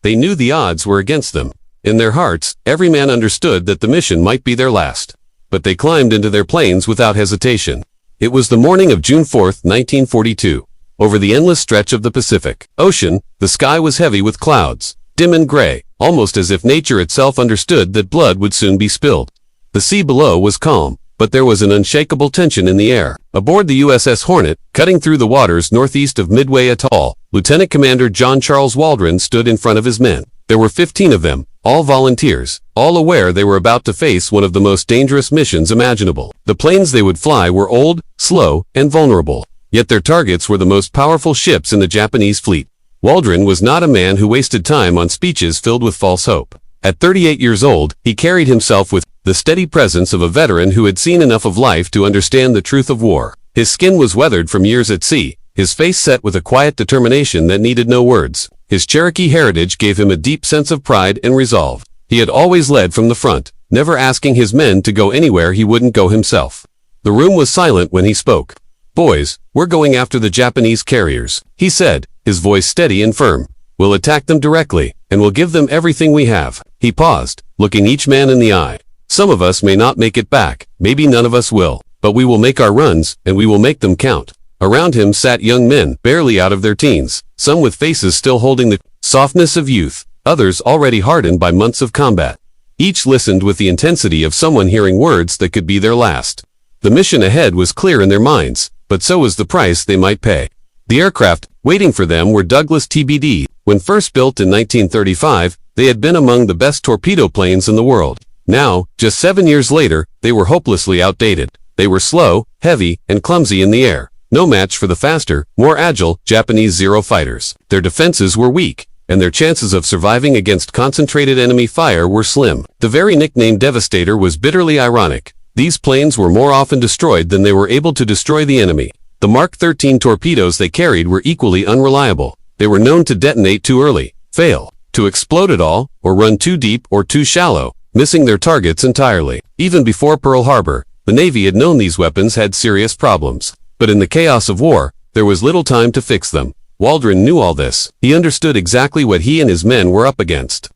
they knew the odds were against them. In their hearts, every man understood that the mission might be their last. But they climbed into their planes without hesitation. It was the morning of June 4, 1942. Over the endless stretch of the Pacific Ocean, the sky was heavy with clouds, dim and gray, almost as if nature itself understood that blood would soon be spilled. The sea below was calm, but there was an unshakable tension in the air. Aboard the USS Hornet, cutting through the waters northeast of Midway Atoll, Lieutenant Commander John Charles Waldron stood in front of his men. There were 15 of them, all volunteers, all aware they were about to face one of the most dangerous missions imaginable. The planes they would fly were old, slow, and vulnerable. Yet their targets were the most powerful ships in the Japanese fleet. Waldron was not a man who wasted time on speeches filled with false hope. At 38 years old, he carried himself with the steady presence of a veteran who had seen enough of life to understand the truth of war. His skin was weathered from years at sea, his face set with a quiet determination that needed no words. His Cherokee heritage gave him a deep sense of pride and resolve. He had always led from the front, never asking his men to go anywhere he wouldn't go himself. The room was silent when he spoke. "Boys, we're going after the Japanese carriers," he said, his voice steady and firm. "We'll attack them directly, and we'll give them everything we have." He paused, looking each man in the eye. "Some of us may not make it back, maybe none of us will, but we will make our runs, and we will make them count." Around him sat young men, barely out of their teens, some with faces still holding the softness of youth, others already hardened by months of combat. Each listened with the intensity of someone hearing words that could be their last. The mission ahead was clear in their minds, but so was the price they might pay. The aircraft waiting for them were Douglas TBD. When first built in 1935, they had been among the best torpedo planes in the world. Now, just 7 years later, they were hopelessly outdated. They were slow, heavy, and clumsy in the air. No match for the faster, more agile Japanese Zero fighters. Their defenses were weak, and their chances of surviving against concentrated enemy fire were slim. The very nickname Devastator was bitterly ironic. These planes were more often destroyed than they were able to destroy the enemy. The Mark 13 torpedoes they carried were equally unreliable. They were known to detonate too early, fail, to explode at all, or run too deep or too shallow, missing their targets entirely. Even before Pearl Harbor, the Navy had known these weapons had serious problems. But in the chaos of war, there was little time to fix them. Waldron knew all this. He understood exactly what he and his men were up against.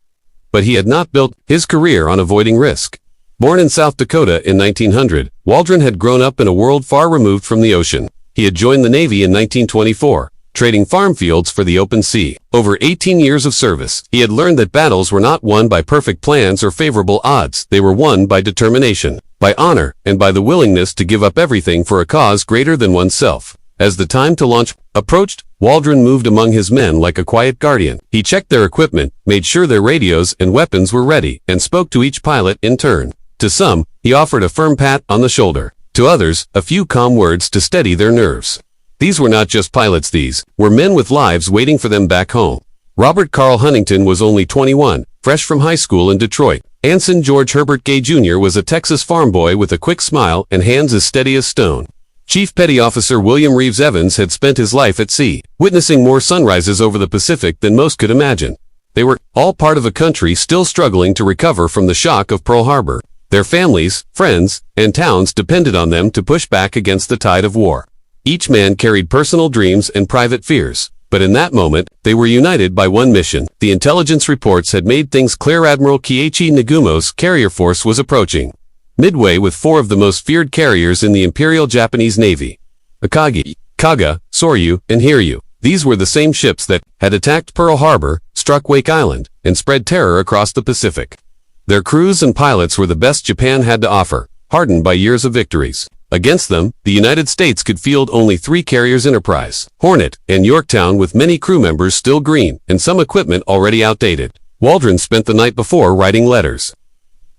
But he had not built his career on avoiding risk. Born in South Dakota in 1900, Waldron had grown up in a world far removed from the ocean. He had joined the Navy in 1924, trading farm fields for the open sea. Over 18 years of service, he had learned that battles were not won by perfect plans or favorable odds. They were won by determination, by honor, and by the willingness to give up everything for a cause greater than oneself. As the time to launch approached, Waldron moved among his men like a quiet guardian. He checked their equipment, made sure their radios and weapons were ready, and spoke to each pilot in turn. To some, he offered a firm pat on the shoulder. To others, a few calm words to steady their nerves. These were not just pilots, these were men with lives waiting for them back home. Robert Carl Huntington was only 21, fresh from high school in Detroit. Anson George Herbert Gay Jr. was a Texas farm boy with a quick smile and hands as steady as stone. Chief Petty Officer William Reeves Evans had spent his life at sea, witnessing more sunrises over the Pacific than most could imagine. They were all part of a country still struggling to recover from the shock of Pearl Harbor. Their families, friends, and towns depended on them to push back against the tide of war. Each man carried personal dreams and private fears, but in that moment, they were united by one mission. The intelligence reports had made things clear. Admiral Keiichi Nagumo's carrier force was approaching Midway with 4 of the most feared carriers in the Imperial Japanese Navy: Akagi, Kaga, Soryu, and Hiryu. These were the same ships that had attacked Pearl Harbor, struck Wake Island, and spread terror across the Pacific. Their crews and pilots were the best Japan had to offer, hardened by years of victories. Against them, the United States could field only 3 carriers: Enterprise, Hornet, and Yorktown, with many crew members still green and some equipment already outdated. Waldron spent the night before writing letters.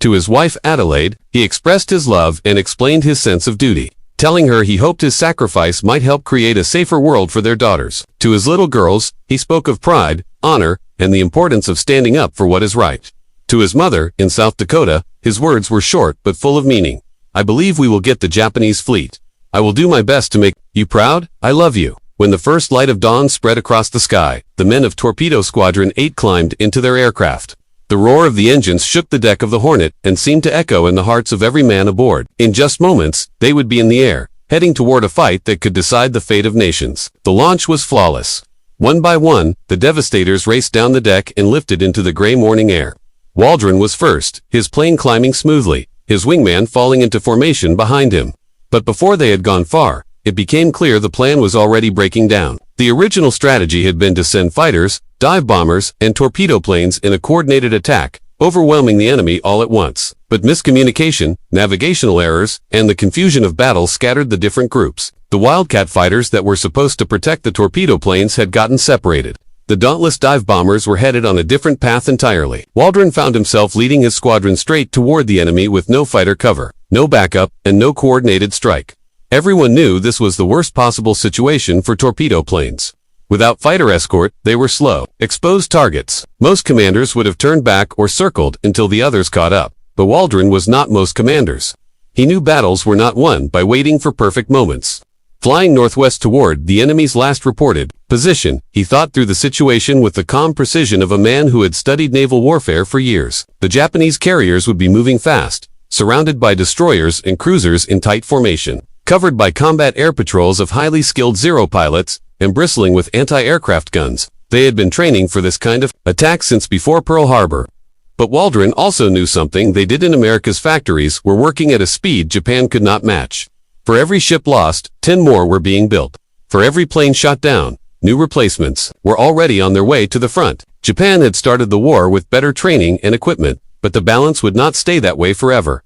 To his wife Adelaide, he expressed his love and explained his sense of duty, telling her he hoped his sacrifice might help create a safer world for their daughters. To his little girls, he spoke of pride, honor, and the importance of standing up for what is right. To his mother, in South Dakota, his words were short but full of meaning. "I believe we will get the Japanese fleet. I will do my best to make you proud. I love you." When the first light of dawn spread across the sky, the men of Torpedo Squadron 8 climbed into their aircraft. The roar of the engines shook the deck of the Hornet and seemed to echo in the hearts of every man aboard. In just moments, they would be in the air, heading toward a fight that could decide the fate of nations. The launch was flawless. One by one, the devastators raced down the deck and lifted into the gray morning air. Waldron was first, his plane climbing smoothly, his wingman falling into formation behind him. But before they had gone far, it became clear the plan was already breaking down. The original strategy had been to send fighters, dive bombers, and torpedo planes in a coordinated attack, overwhelming the enemy all at once. But miscommunication, navigational errors, and the confusion of battle scattered the different groups. The Wildcat fighters that were supposed to protect the torpedo planes had gotten separated. The dauntless dive bombers were headed on a different path entirely. Waldron found himself leading his squadron straight toward the enemy with no fighter cover, no backup, and no coordinated strike. Everyone knew this was the worst possible situation for torpedo planes. Without fighter escort, they were slow, exposed targets. Most commanders would have turned back or circled until the others caught up. But Waldron was not most commanders. He knew battles were not won by waiting for perfect moments. Flying northwest toward the enemy's last reported position, he thought through the situation with the calm precision of a man who had studied naval warfare for years. The Japanese carriers would be moving fast, surrounded by destroyers and cruisers in tight formation, covered by combat air patrols of highly skilled Zero pilots, and bristling with anti-aircraft guns. They had been training for this kind of attack since before Pearl Harbor. But Waldron also knew something they did in America's factories were working at a speed Japan could not match. For every ship lost, 10 more were being built. For every plane shot down, new replacements were already on their way to the front. Japan had started the war with better training and equipment, but the balance would not stay that way forever.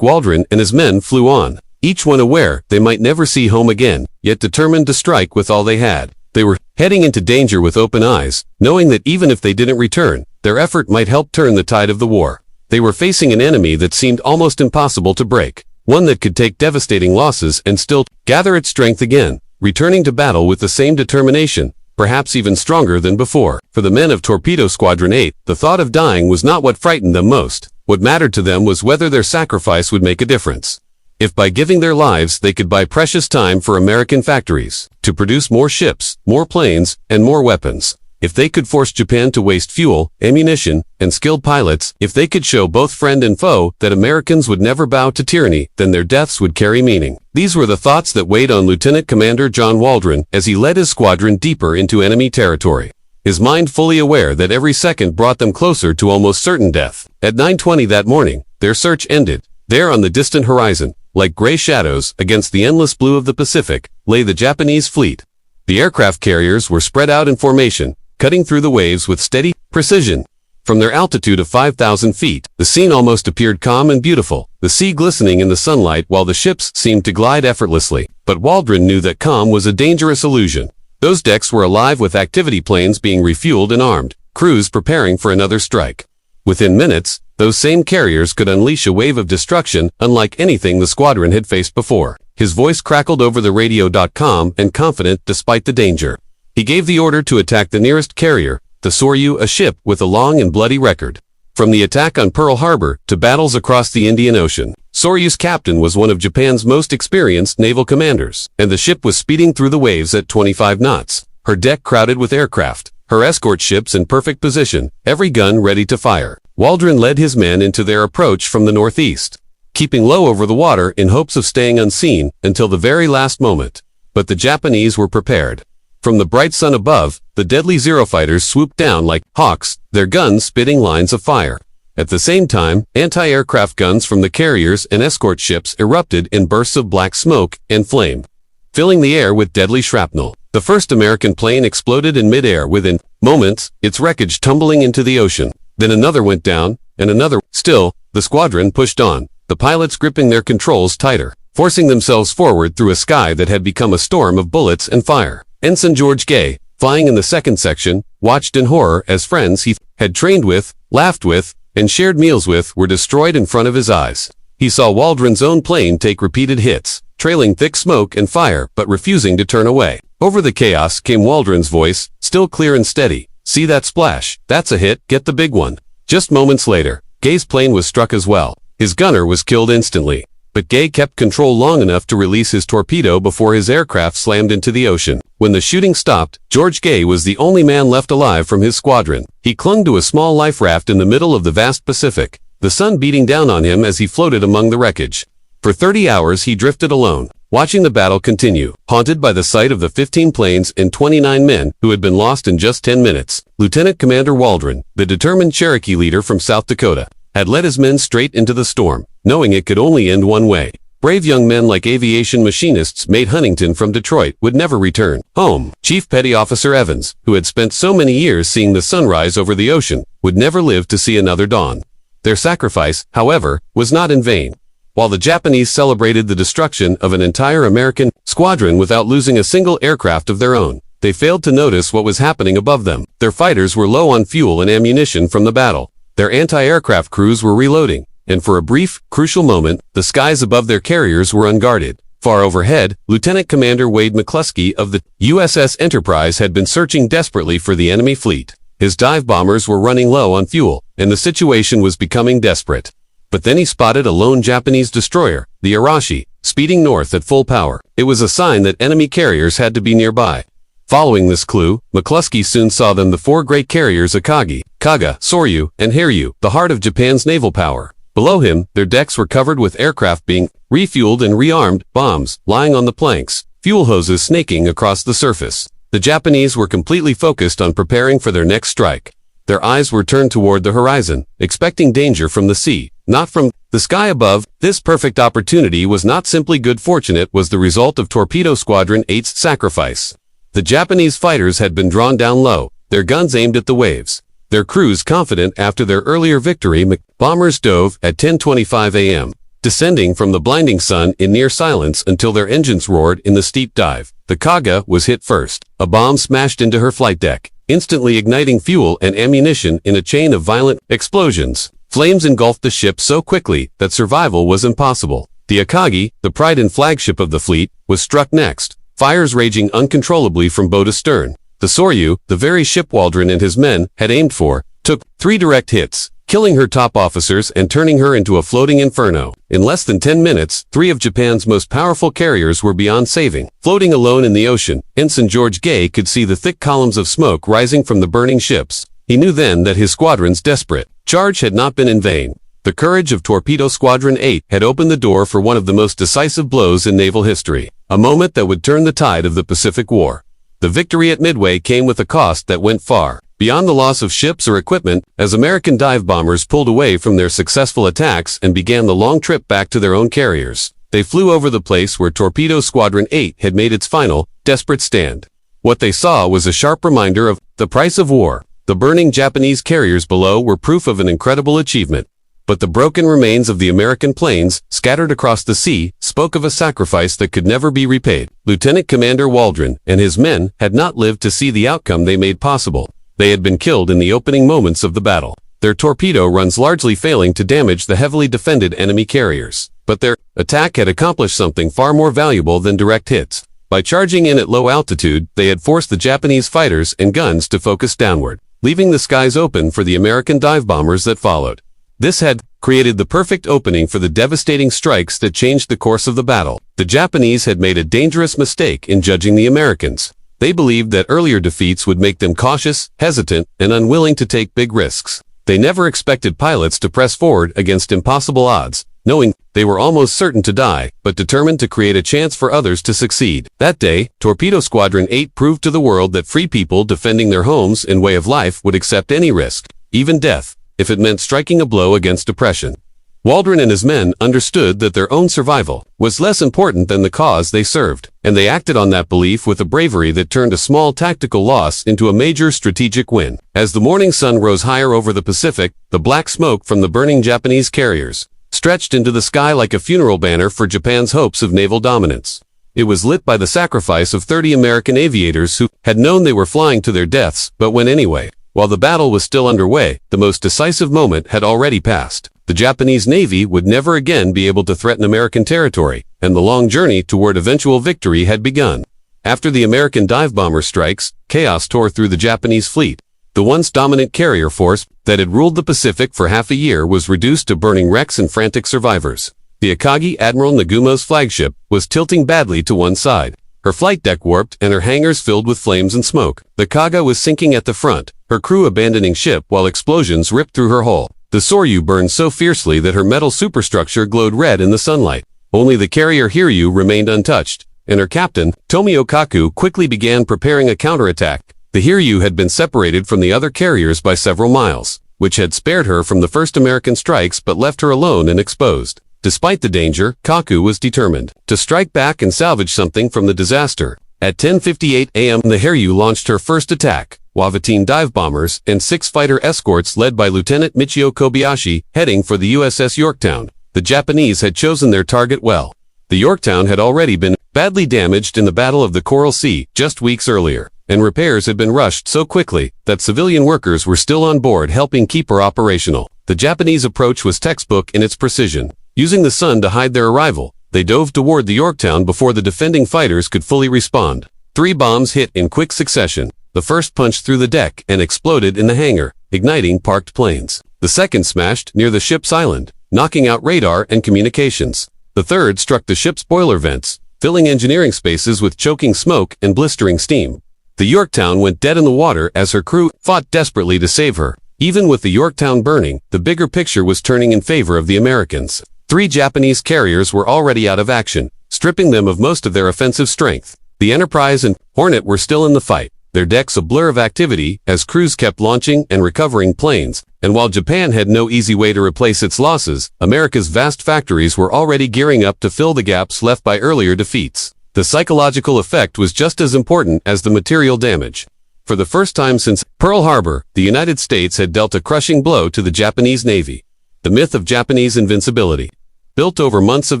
Waldron and his men flew on, each one aware they might never see home again, yet determined to strike with all they had. They were heading into danger with open eyes, knowing that even if they didn't return, their effort might help turn the tide of the war. They were facing an enemy that seemed almost impossible to break, one that could take devastating losses and still gather its strength again, returning to battle with the same determination, perhaps even stronger than before. For the men of Torpedo Squadron 8, the thought of dying was not what frightened them most. What mattered to them was whether their sacrifice would make a difference. If by giving their lives they could buy precious time for American factories to produce more ships, more planes, and more weapons. If they could force Japan to waste fuel, ammunition, and skilled pilots, if they could show both friend and foe that Americans would never bow to tyranny, then their deaths would carry meaning. These were the thoughts that weighed on Lieutenant Commander John Waldron as he led his squadron deeper into enemy territory, his mind fully aware that every second brought them closer to almost certain death. At 9:20 that morning, their search ended. There on the distant horizon, like gray shadows against the endless blue of the Pacific, lay the Japanese fleet. The aircraft carriers were spread out in formation, cutting through the waves with steady precision. From their altitude of 5,000 feet, the scene almost appeared calm and beautiful, the sea glistening in the sunlight while the ships seemed to glide effortlessly. But Waldron knew that calm was a dangerous illusion. Those decks were alive with activity planes being refueled and armed, crews preparing for another strike. Within minutes, those same carriers could unleash a wave of destruction unlike anything the squadron had faced before. His voice crackled over the radio. Calm and confident despite the danger. He gave the order to attack the nearest carrier, the Soryu, a ship with a long and bloody record. From the attack on Pearl Harbor to battles across the Indian Ocean, Soryu's captain was one of Japan's most experienced naval commanders, and the ship was speeding through the waves at 25 knots, her deck crowded with aircraft, her escort ships in perfect position, every gun ready to fire. Waldron led his men into their approach from the northeast, keeping low over the water in hopes of staying unseen until the very last moment. But the Japanese were prepared. From the bright sun above, the deadly Zero fighters swooped down like hawks, their guns spitting lines of fire. At the same time, anti-aircraft guns from the carriers and escort ships erupted in bursts of black smoke and flame, filling the air with deadly shrapnel. The first American plane exploded in mid-air within moments, its wreckage tumbling into the ocean. Then another went down, and another. Still, the squadron pushed on, the pilots gripping their controls tighter, forcing themselves forward through a sky that had become a storm of bullets and fire. Ensign George Gay, flying in the second section, watched in horror as friends he had trained with, laughed with, and shared meals with were destroyed in front of his eyes. He saw Waldron's own plane take repeated hits, trailing thick smoke and fire but refusing to turn away. Over the chaos came Waldron's voice, still clear and steady. "See that splash? That's a hit, get the big one." Just moments later, Gay's plane was struck as well. His gunner was killed instantly. But Gay kept control long enough to release his torpedo before his aircraft slammed into the ocean. When the shooting stopped, George Gay was the only man left alive from his squadron. He clung to a small life raft in the middle of the vast Pacific, the sun beating down on him as he floated among the wreckage. For 30 hours he drifted alone, watching the battle continue. Haunted by the sight of the 15 planes and 29 men who had been lost in just 10 minutes, Lieutenant Commander Waldron, the determined Cherokee leader from South Dakota, had led his men straight into the storm, knowing it could only end one way. Brave young men like aviation machinists Mate Huntington from Detroit would never return home. Chief Petty Officer Evans, who had spent so many years seeing the sunrise over the ocean, would never live to see another dawn. Their sacrifice, however, was not in vain. While the Japanese celebrated the destruction of an entire American squadron without losing a single aircraft of their own, they failed to notice what was happening above them. Their fighters were low on fuel and ammunition from the battle. Their anti-aircraft crews were reloading, and for a brief, crucial moment, the skies above their carriers were unguarded. Far overhead, Lieutenant Commander Wade McCluskey of the USS Enterprise had been searching desperately for the enemy fleet. His dive bombers were running low on fuel, and the situation was becoming desperate. But then he spotted a lone Japanese destroyer, the Arashi, speeding north at full power. It was a sign that enemy carriers had to be nearby. Following this clue, McCluskey soon saw them, the four great carriers Akagi, Kaga, Soryu, and Hiryu, the heart of Japan's naval power. Below him, their decks were covered with aircraft being refueled and rearmed, bombs lying on the planks, fuel hoses snaking across the surface. The Japanese were completely focused on preparing for their next strike. Their eyes were turned toward the horizon, expecting danger from the sea, not from the sky above. This perfect opportunity was not simply good fortune, it was the result of Torpedo Squadron 8's sacrifice. The Japanese fighters had been drawn down low, their guns aimed at the waves. Their crews confident after their earlier victory, bombers dove at 10:25 a.m., descending from the blinding sun in near silence until their engines roared in the steep dive. The Kaga was hit first. A bomb smashed into her flight deck, instantly igniting fuel and ammunition in a chain of violent explosions. Flames engulfed the ship so quickly that survival was impossible. The Akagi, the pride and flagship of the fleet, was struck next, fires raging uncontrollably from bow to stern. The Soryu, the very ship Waldron and his men had aimed for, took 3 direct hits, killing her top officers and turning her into a floating inferno. In less than 10 minutes, 3 of Japan's most powerful carriers were beyond saving. Floating alone in the ocean, Ensign George Gay could see the thick columns of smoke rising from the burning ships. He knew then that his squadron's desperate charge had not been in vain. The courage of Torpedo Squadron 8 had opened the door for one of the most decisive blows in naval history, a moment that would turn the tide of the Pacific War. The victory at Midway came with a cost that went far beyond the loss of ships or equipment, as American dive bombers pulled away from their successful attacks and began the long trip back to their own carriers. They flew over the place where Torpedo Squadron 8 had made its final, desperate stand. What they saw was a sharp reminder of the price of war. The burning Japanese carriers below were proof of an incredible achievement. But the broken remains of the American planes, scattered across the sea, spoke of a sacrifice that could never be repaid. Lieutenant Commander Waldron and his men had not lived to see the outcome they made possible. They had been killed in the opening moments of the battle, their torpedo runs largely failing to damage the heavily defended enemy carriers. But their attack had accomplished something far more valuable than direct hits. By charging in at low altitude, they had forced the Japanese fighters and guns to focus downward, leaving the skies open for the American dive bombers that followed. This had created the perfect opening for the devastating strikes that changed the course of the battle. The Japanese had made a dangerous mistake in judging the Americans. They believed that earlier defeats would make them cautious, hesitant, and unwilling to take big risks. They never expected pilots to press forward against impossible odds, knowing they were almost certain to die, but determined to create a chance for others to succeed. That day, Torpedo Squadron 8 proved to the world that free people defending their homes and way of life would accept any risk, even death, if it meant striking a blow against oppression. Waldron and his men understood that their own survival was less important than the cause they served, and they acted on that belief with a bravery that turned a small tactical loss into a major strategic win. As the morning sun rose higher over the Pacific, the black smoke from the burning Japanese carriers stretched into the sky like a funeral banner for Japan's hopes of naval dominance. It was lit by the sacrifice of 30 American aviators who had known they were flying to their deaths, but went anyway. While the battle was still underway, the most decisive moment had already passed. The Japanese Navy would never again be able to threaten American territory, and the long journey toward eventual victory had begun. After the American dive bomber strikes, chaos tore through the Japanese fleet. The once dominant carrier force that had ruled the Pacific for half a year was reduced to burning wrecks and frantic survivors. The Akagi, Admiral Nagumo's flagship, was tilting badly to one side. Her flight deck warped and her hangars filled with flames and smoke. The Kaga was sinking at the front, her crew abandoning ship while explosions ripped through her hull. The Soryu burned so fiercely that her metal superstructure glowed red in the sunlight. Only the carrier Hiryu remained untouched, and her captain, Tomio Kaku, quickly began preparing a counterattack. The Hiryu had been separated from the other carriers by several miles, which had spared her from the first American strikes but left her alone and exposed. Despite the danger, Kaku was determined to strike back and salvage something from the disaster. At 10:58 a.m. the Hiryu launched her first attack, WW2 dive bombers and 6 fighter escorts led by Lieutenant Michio Kobayashi, heading for the USS Yorktown. The Japanese had chosen their target well. The Yorktown had already been badly damaged in the Battle of the Coral Sea just weeks earlier, and repairs had been rushed so quickly that civilian workers were still on board helping keep her operational. The Japanese approach was textbook in its precision. Using the sun to hide their arrival, they dove toward the Yorktown before the defending fighters could fully respond. 3 bombs hit in quick succession. The first punched through the deck and exploded in the hangar, igniting parked planes. The second smashed near the ship's island, knocking out radar and communications. The third struck the ship's boiler vents, filling engineering spaces with choking smoke and blistering steam. The Yorktown went dead in the water as her crew fought desperately to save her. Even with the Yorktown burning, the bigger picture was turning in favor of the Americans. 3 Japanese carriers were already out of action, stripping them of most of their offensive strength. The Enterprise and Hornet were still in the fight, their decks a blur of activity as crews kept launching and recovering planes. And while Japan had no easy way to replace its losses, America's vast factories were already gearing up to fill the gaps left by earlier defeats. The psychological effect was just as important as the material damage. For the first time since Pearl Harbor, the United States had dealt a crushing blow to the Japanese Navy. The myth of Japanese invincibility, built over months of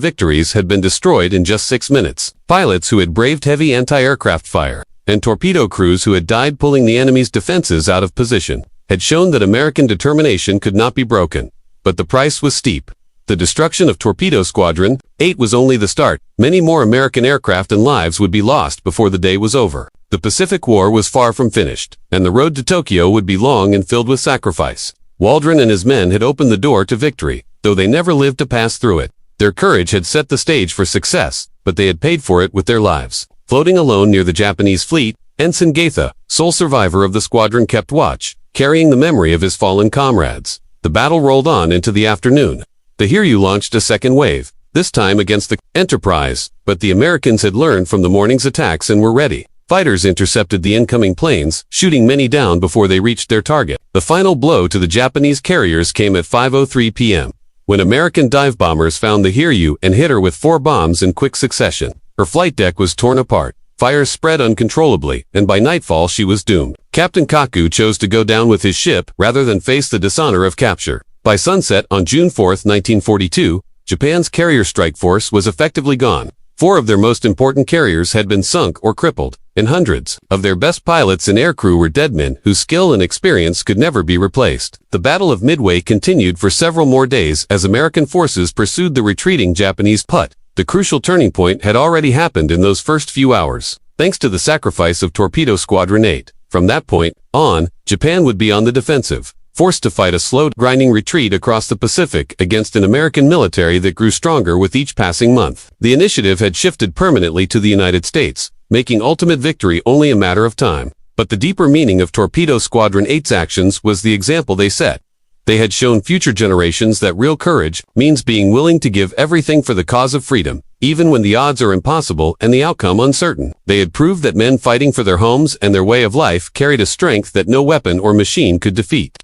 victories, had been destroyed in just 6 minutes. Pilots who had braved heavy anti-aircraft fire, and torpedo crews who had died pulling the enemy's defenses out of position, had shown that American determination could not be broken. But the price was steep. The destruction of Torpedo Squadron 8 was only the start. Many more American aircraft and lives would be lost before the day was over. The Pacific War was far from finished, and the road to Tokyo would be long and filled with sacrifice. Waldron and his men had opened the door to victory, though they never lived to pass through it. Their courage had set the stage for success, but they had paid for it with their lives. Floating alone near the Japanese fleet, Ensign Gaitha, sole survivor of the squadron, kept watch, carrying the memory of his fallen comrades. The battle rolled on into the afternoon. The Hiryu launched a second wave, this time against the Enterprise, but the Americans had learned from the morning's attacks and were ready. Fighters intercepted the incoming planes, shooting many down before they reached their target. The final blow to the Japanese carriers came at 5:03 p.m. when American dive bombers found the Hiryu and hit her with 4 bombs in quick succession. Her flight deck was torn apart. Fire spread uncontrollably, and by nightfall she was doomed. Captain Kaku chose to go down with his ship rather than face the dishonor of capture. By sunset on June 4, 1942, Japan's carrier strike force was effectively gone. 4 of their most important carriers had been sunk or crippled, and hundreds of their best pilots and aircrew were dead men whose skill and experience could never be replaced. The Battle of Midway continued for several more days as American forces pursued the retreating Japanese PUT. The crucial turning point had already happened in those first few hours, thanks to the sacrifice of Torpedo Squadron 8. From that point on, Japan would be on the defensive, forced to fight a slow, grinding retreat across the Pacific against an American military that grew stronger with each passing month. The initiative had shifted permanently to the United States, making ultimate victory only a matter of time. But the deeper meaning of Torpedo Squadron 8's actions was the example they set. They had shown future generations that real courage means being willing to give everything for the cause of freedom, even when the odds are impossible and the outcome uncertain. They had proved that men fighting for their homes and their way of life carried a strength that no weapon or machine could defeat.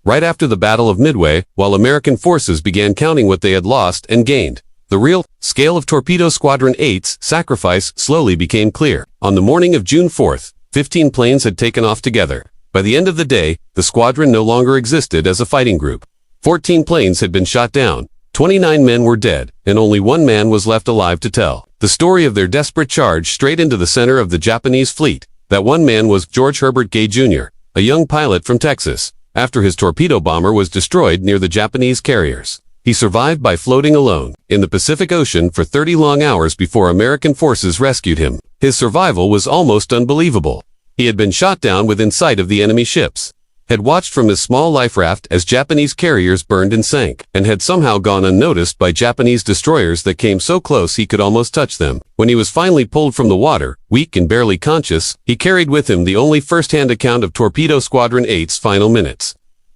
Right after the Battle of Midway, while American forces began counting what they had lost and gained, the real scale of Torpedo Squadron 8's sacrifice slowly became clear. On the morning of June 4th, 15 planes had taken off together. By the end of the day, the squadron no longer existed as a fighting group. 14 planes had been shot down, 29 men were dead, and only 1 man was left alive to tell the story of their desperate charge straight into the center of the Japanese fleet. That 1 man was George Herbert Gay Jr., a young pilot from Texas, after his torpedo bomber was destroyed near the Japanese carriers. He survived by floating alone in the Pacific Ocean for 30 long hours before American forces rescued him. His survival was almost unbelievable. He had been shot down within sight of the enemy ships, had watched from his small life raft as Japanese carriers burned and sank, and had somehow gone unnoticed by Japanese destroyers that came so close he could almost touch them. When he was finally pulled from the water, weak and barely conscious, he carried with him the only first-hand account of Torpedo Squadron 8's final minutes.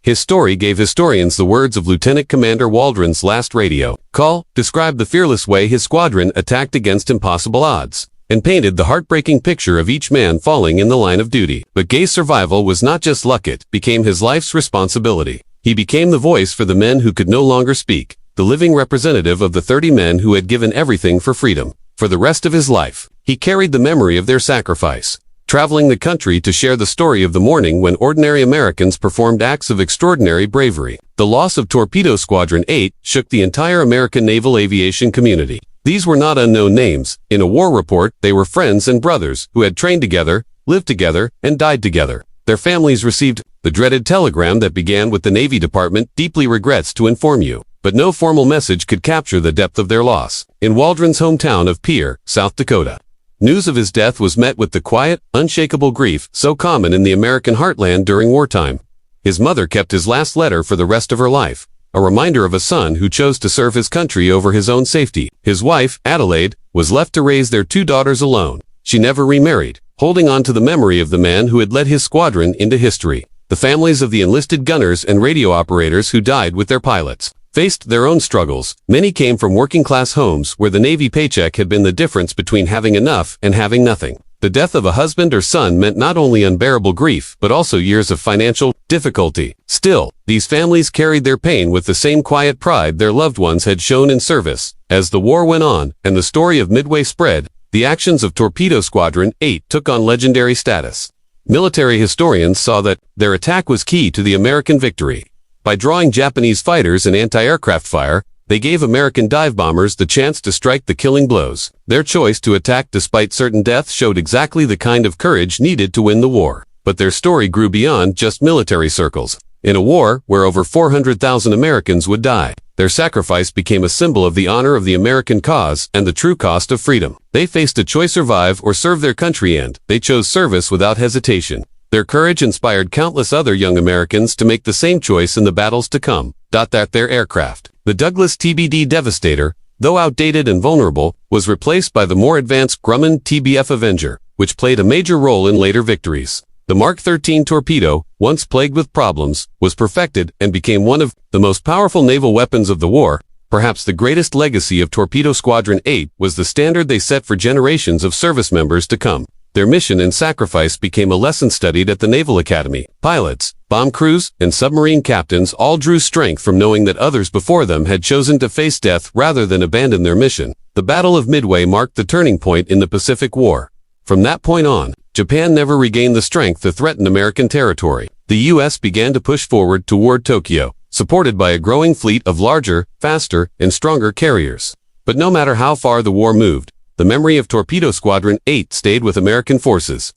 His story gave historians the words of Lieutenant Commander Waldron's last radio call, described the fearless way his squadron attacked against impossible odds, and painted the heartbreaking picture of each man falling in the line of duty. But Gay's survival was not just luck, it became his life's responsibility. He became the voice for the men who could no longer speak, the living representative of the 30 men who had given everything for freedom. For the rest of his life, he carried the memory of their sacrifice, traveling the country to share the story of the morning when ordinary Americans performed acts of extraordinary bravery. The loss of Torpedo Squadron 8 shook the entire American naval aviation community. These were not unknown names. In a war report, they were friends and brothers who had trained together, lived together, and died together. Their families received the dreaded telegram that began with, "The Navy Department deeply regrets to inform you." But no formal message could capture the depth of their loss. In Waldron's hometown of Pierre, South Dakota, news of his death was met with the quiet, unshakable grief so common in the American heartland during wartime. His mother kept his last letter for the rest of her life, a reminder of a son who chose to serve his country over his own safety. His wife, Adelaide, was left to raise their 2 daughters alone. She never remarried, holding on to the memory of the man who had led his squadron into history. The families of the enlisted gunners and radio operators who died with their pilots faced their own struggles. Many came from working-class homes where the Navy paycheck had been the difference between having enough and having nothing. The death of a husband or son meant not only unbearable grief, but also years of financial difficulty. Still, these families carried their pain with the same quiet pride their loved ones had shown in service. As the war went on, and the story of Midway spread, the actions of Torpedo Squadron 8 took on legendary status. Military historians saw that their attack was key to the American victory. By drawing Japanese fighters and anti-aircraft fire, they gave American dive bombers the chance to strike the killing blows. Their choice to attack despite certain death showed exactly the kind of courage needed to win the war. But their story grew beyond just military circles. In a war where over 400,000 Americans would die, their sacrifice became a symbol of the honor of the American cause and the true cost of freedom. They faced a choice: survive or serve their country, and they chose service without hesitation. Their courage inspired countless other young Americans to make the same choice in the battles to come. Their aircraft, the Douglas TBD Devastator, though outdated and vulnerable, was replaced by the more advanced Grumman TBF Avenger, which played a major role in later victories. The Mark 13 torpedo, once plagued with problems, was perfected and became one of the most powerful naval weapons of the war. Perhaps the greatest legacy of Torpedo Squadron 8 was the standard they set for generations of service members to come. Their mission and sacrifice became a lesson studied at the Naval Academy. Pilots, bomb crews, and submarine captains all drew strength from knowing that others before them had chosen to face death rather than abandon their mission. The Battle of Midway marked the turning point in the Pacific War. From that point on, Japan never regained the strength to threaten American territory. The U.S. began to push forward toward Tokyo, supported by a growing fleet of larger, faster, and stronger carriers. But no matter how far the war moved, the memory of Torpedo Squadron 8 stayed with American forces.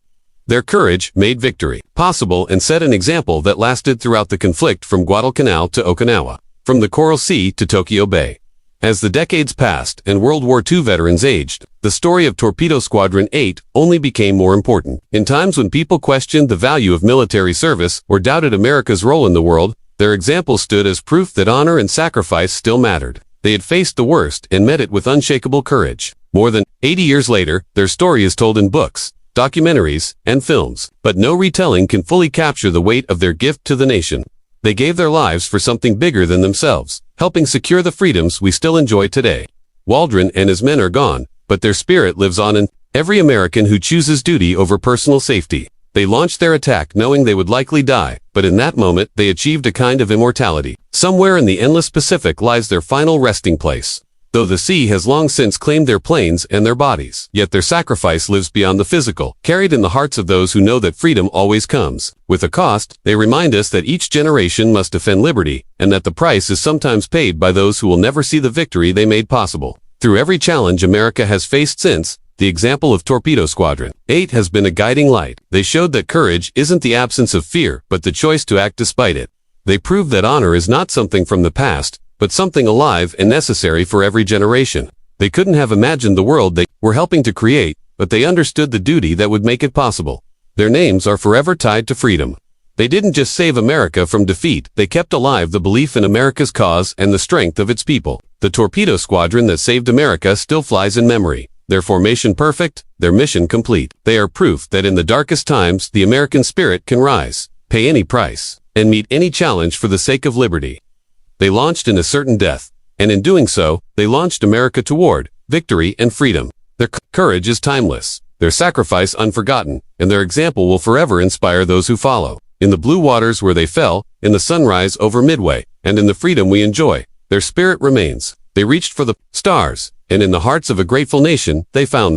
Their courage made victory possible and set an example that lasted throughout the conflict, from Guadalcanal to Okinawa, from the Coral Sea to Tokyo Bay. As the decades passed and World War II veterans aged, the story of Torpedo Squadron 8 only became more important. In times when people questioned the value of military service or doubted America's role in the world, their example stood as proof that honor and sacrifice still mattered. They had faced the worst and met it with unshakable courage. More than 80 years later, their story is told in books, documentaries, and films, but no retelling can fully capture the weight of their gift to the nation. They gave their lives for something bigger than themselves, helping secure the freedoms we still enjoy today. Waldron and his men are gone, but their spirit lives on in every American who chooses duty over personal safety. They launched their attack knowing they would likely die, but in that moment they achieved a kind of immortality. Somewhere in the endless Pacific lies their final resting place. Though the sea has long since claimed their planes and their bodies, yet their sacrifice lives beyond the physical, carried in the hearts of those who know that freedom always comes with a cost. They remind us that each generation must defend liberty, and that the price is sometimes paid by those who will never see the victory they made possible. Through every challenge America has faced since, the example of Torpedo Squadron 8 has been a guiding light. They showed that courage isn't the absence of fear, but the choice to act despite it. They proved that honor is not something from the past, but something alive and necessary for every generation. They couldn't have imagined the world they were helping to create, but they understood the duty that would make it possible. Their names are forever tied to freedom. They didn't just save America from defeat, they kept alive the belief in America's cause and the strength of its people. The Torpedo Squadron that saved America still flies in memory. Their formation perfect, their mission complete. They are proof that in the darkest times, the American spirit can rise, pay any price. and meet any challenge for the sake of liberty. They launched in a certain death, and in doing so, they launched America toward victory and freedom. Their courage is timeless, their sacrifice unforgotten, and their example will forever inspire those who follow. In the blue waters where they fell, in the sunrise over Midway, and in the freedom we enjoy, their spirit remains. They reached for the stars, and in the hearts of a grateful nation, they found them.